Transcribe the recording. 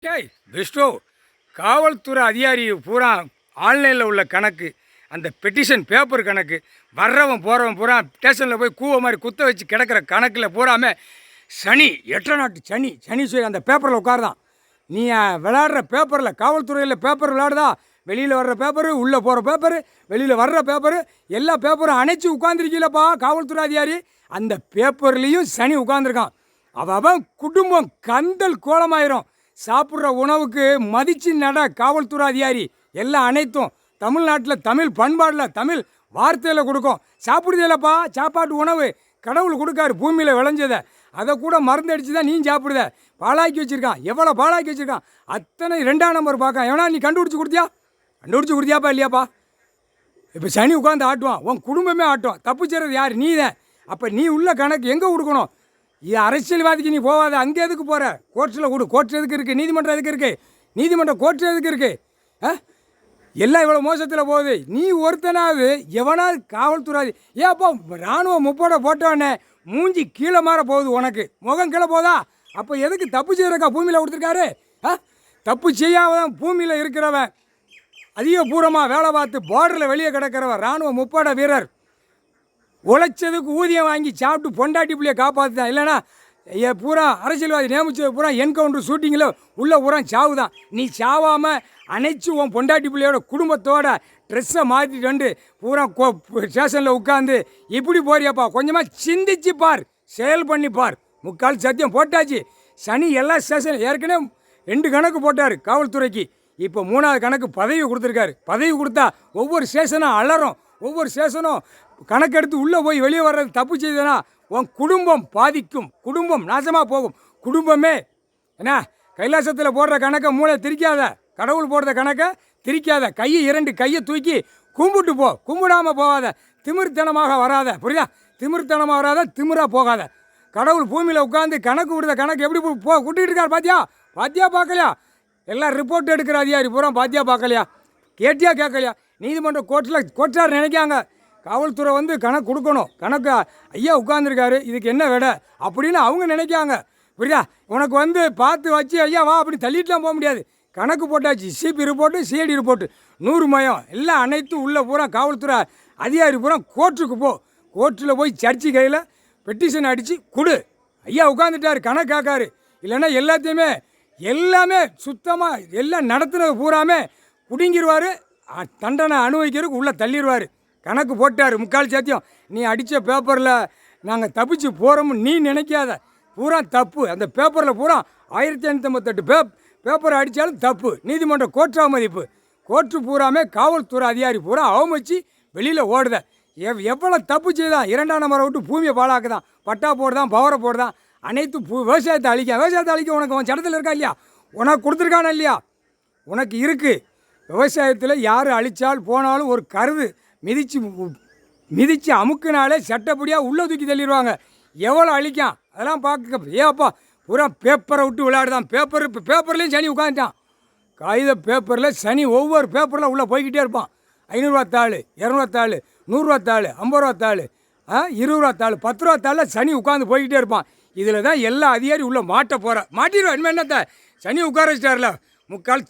டேய் பெஸ்டோ, காவல்துறை அதிகாரி பூரா ஆன்லைனில் உள்ள கணக்கு, அந்த பெட்டிஷன் பேப்பர் கணக்கு, வர்றவன் போகிறவன் பூரா ஸ்டேஷனில் போய் கூவ மாதிரி குத்த வச்சு கிடக்கிற கணக்கில் பூராமல் சனி எட்ட நாட்டு சனி அந்த பேப்பரில் உட்காருதான். நீ விளையாடுற பேப்பரில், காவல்துறையில் பேப்பர் விளையாடுதா, வெளியில் வர்ற பேப்பரு, உள்ளே போகிற பேப்பரு, வெளியில் வர்ற பேப்பரு, எல்லா பேப்பரும் அணைச்சி உட்காந்துருக்கீங்களப்பா காவல்துறை அதிகாரி. அந்த பேப்பர்லேயும் சனி உட்காந்துருக்கான். அவன் குடும்பம் கந்தல் கோலமாயிரும். சாப்பிட்ற உணவுக்கு மதிச்சு நட காவல்துறை அதிகாரி. எல்லாம் அனைத்தும் தமிழ்நாட்டில் தமிழ் பண்பாடில் தமிழ் வார்த்தையில் கொடுக்கும். சாப்பிடுதேலப்பா, சாப்பாட்டு உணவு கடவுள் கொடுக்காரு பூமியில் விளைஞ்சதை. அதை கூட மருந்தடிச்சு தான் நீ சாப்பிடுத. பாலாக்கி வச்சுருக்கான். எவ்வளோ பாலாக்கி வச்சுருக்கான். அத்தனை 2ஆம் நம்பர் பார்க்க எவனா நீ கண்டுபிடிச்சி கொடுத்தியாப்பா இல்லையாப்பா? இப்போ சனி உட்காந்து ஆட்டுவான், உன் குடும்பமே ஆட்டுவான். தப்பு செய்கிறது யார்? நீ தான். அப்போ நீ உள்ள கணக்கு எங்கே கொடுக்கணும்? இது அரசியல்வாதிக்கு நீ போகாத. அங்கே எதுக்கு போகிற? கோர்ட்டில் கொடு. கோர்ட் எதுக்கு இருக்குது? நீதிமன்றம் எதுக்கு இருக்குது? நீதிமன்றம் கோர்ட் எதுக்கு இருக்குது? எல்லாம் இவ்வளோ மோசத்தில் போகுது. நீ ஒருத்தனாவது எவனாவது காவல்துறை ஏப்பா இராணுவம் முப்போட போட்டோன்னே மூஞ்சி கீழே மாற போகுது. உனக்கு முகம் கீழே போதா? அப்போ எதுக்கு தப்பு செய்கிறக்கா பூமியில் கொடுத்துருக்காரு? தப்பு செய்யாதான் பூமியில் இருக்கிறவன், அதிகபூர்வமாக வேலை பார்த்து பார்டரில் வெளியே கிடக்கிறவன் இராணுவ முப்போட வீரர். உழைச்சதுக்கு ஊதியம் வாங்கி சாப்பிட்டு பொண்டாட்டி பிள்ளையை காப்பாற்றுதான். இல்லைனா பூரா அரசியல்வாதி நியமிச்சது பூரா என்கவுண்டர் ஷூட்டிங்கில் உள்ள பூரா சாவு தான். நீ சாவாமல் அணைச்சி உன் பொண்டாட்டி பிள்ளையோட குடும்பத்தோட ட்ரெஸ்ஸை மாற்றிட்டு வந்து பூரா ஸ்டேஷனில் உட்காந்து இப்படி போறியாப்பா? கொஞ்சமாக சிந்திச்சு பார், செயல் பண்ணி பார். முக்கால் சத்தியம் போட்டாச்சு. சனி எல்லா ஸ்டேஷன் ஏற்கனவே 2 கணக்கு போட்டார் காவல்துறைக்கு. இப்போ 3ஆவது கணக்கு பதவி கொடுத்துருக்காரு. பதவி கொடுத்தா ஒவ்வொரு ஸ்டேஷனும் அலறும். ஒவ்வொரு ஸ்டேஷனும் கணக்கெடுத்து உள்ளே போய் வெளியே வர்றது தப்பு செய்தனா உன் குடும்பம் பாதிக்கும். குடும்பம் நாசமாக போகும். குடும்பமே என்ன கைலாசத்தில் போடுற கணக்கை மூளை திரிக்காத. கடவுள் போடுற கணக்கை திரிக்காத. கையை 2 கையை தூக்கி கும்பிட்டு போ. கும்பிடாமல் போகாத. திமிர்த்தனமாக வராத. புரியுதா? திமிர்த்தனமாக வராத, திமிராக போகாத. கடவுள் பூமியில் உட்காந்து கணக்கு விடுத கணக்கு எப்படி கூட்டிகிட்டு இருக்கார் பாத்தியா பார்க்கலையா? எல்லாம் ரிப்போர்ட் எடுக்கிற அதிகாரி பூரா பாத்தியா பார்க்கலையா? கேட்டியா கேட்கலையா? நீதிமன்ற கோர்ட்டார் நினைக்காங்க காவல்துறை கணக்கு கொடுக்கணும். கணக்கு ஐயா உட்காந்துருக்காரு, இதுக்கு என்ன விட அப்படின்னு அவங்க நினைக்காங்க. புரியுதா? உனக்கு பார்த்து வச்சு ஐயா வா அப்படி தள்ளிட்டுலாம் போக முடியாது. கணக்கு போட்டாச்சு. சிபி ரிப்போர்ட்டு, சிஐடி ரிப்போர்ட்டு, 100 மயம் எல்லாம் அனைத்து உள்ள பூரா காவல்துறை அதிகாரி பூரா கோர்ட்டுக்கு போ. கோர்ட்டில் போய் சர்ச்சு கையில் பெட்டிஷன் அடித்து கொடு. ஐயா உட்காந்துட்டார், கணக்கு காக்காரு. இல்லைன்னா எல்லாமே சுத்தமாக எல்லாம் நடத்துனது பூராமே குடுங்கிடுவார். தண்டனை அனுபவிக்கிறதுக்கு உள்ளே தள்ளிடுவார். கணக்கு போட்டார். முக்கால் சத்தியம். நீ அடித்த பேப்பரில் நாங்கள் தப்பிச்சு போகிறோம்னு நீ நினைக்காத. பூரா தப்பு. அந்த பேப்பரில் பூரா 1558 பேப்பரை அடித்தாலும் தப்பு. நீதிமன்ற கோர்ட் அவமதிப்பு. கோர்ட்டு பூராமே காவல்துறை அதிகாரி பூரா அவமதிச்சு வெளியில் ஓடுத. எவ்வளோ தப்பு செய்தான். 2ஆம் நம்பரை விட்டு பூமியை பாழாக்குதான். பட்டா போடுதான், பவரை போடுதான். அனைத்து விவசாயத்தை அழிக்க உனக்கு உன் சட்டத்தில் இருக்கா இல்லையா? உனக்கு கொடுத்துருக்கானா இல்லையா? உனக்கு இருக்குது. விவசாயத்தில் யார் அழித்தால் போனாலும் ஒரு கருது மிதித்து அமுக்குனாலே சட்டப்படியாக உள்ளே தூக்கி தள்ளிடுவாங்க. எவ்வளோ அழிக்கான் அதெல்லாம் பார்க்க. ஏப்பா பூரா பேப்பரை விட்டு விளையாடுதான். பேப்பர்லேயும் சனி உட்காந்துட்டான். காகித பேப்பரில் சனி ஒவ்வொரு பேப்பரில் உள்ளே போய்கிட்டே இருப்பான். 500 தாள், 200 தாள், 100 தாள், 50 தாள், 20 தாள், 10 தாளில் சனி உட்காந்து போய்கிட்டே இருப்பான். இதில் தான் எல்லா அதிகாரி உள்ளே மாட்டிடுவான். இனிமேல் என்னத்த சனி உட்கார வச்சிட்டார்ல முக்கால்